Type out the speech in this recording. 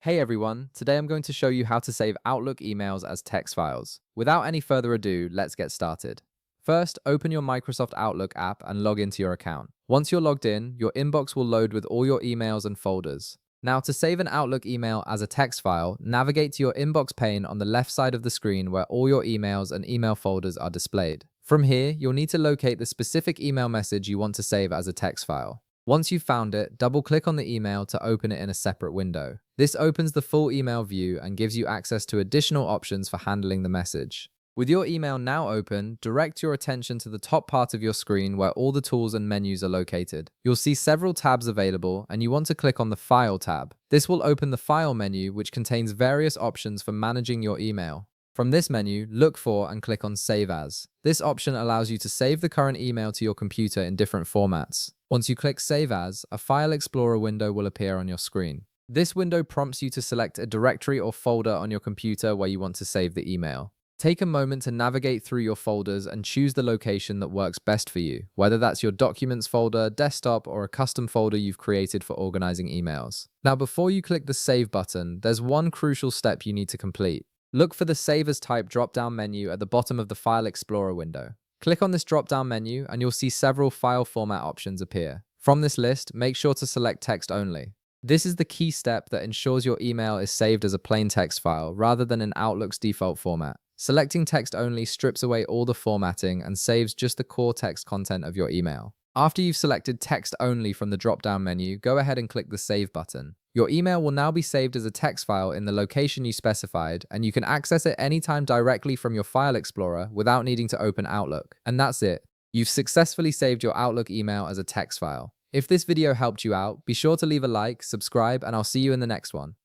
Hey everyone, today I'm going to show you how to save Outlook emails as text files. Without any further ado, let's get started. First, open your Microsoft Outlook app and log into your account. Once you're logged in, your inbox will load with all your emails and folders. Now, to save an Outlook email as a text file, navigate to your inbox pane on the left side of the screen where all your emails and email folders are displayed. From here, you'll need to locate the specific email message you want to save as a text file. Once you've found it, double-click on the email to open it in a separate window. This opens the full email view and gives you access to additional options for handling the message. With your email now open, direct your attention to the top part of your screen where all the tools and menus are located. You'll see several tabs available, and you want to click on the File tab. This will open the File menu, which contains various options for managing your email. From this menu, look for and click on Save As. This option allows you to save the current email to your computer in different formats. Once you click Save As, a File Explorer window will appear on your screen. This window prompts you to select a directory or folder on your computer where you want to save the email. Take a moment to navigate through your folders and choose the location that works best for you, whether that's your Documents folder, desktop, or a custom folder you've created for organizing emails. Now, before you click the Save button, there's one crucial step you need to complete. Look for the Save as Type drop-down menu at the bottom of the File Explorer window. Click on this drop-down menu and you'll see several file format options appear. From this list, make sure to select text only. This is the key step that ensures your email is saved as a plain text file rather than in Outlook's default format. Selecting text only strips away all the formatting and saves just the core text content of your email. After you've selected text only from the drop-down menu, go ahead and click the Save button. Your email will now be saved as a text file in the location you specified, and you can access it anytime directly from your File Explorer without needing to open Outlook. And that's it. You've successfully saved your Outlook email as a text file. If this video helped you out, be sure to leave a like, subscribe, and I'll see you in the next one.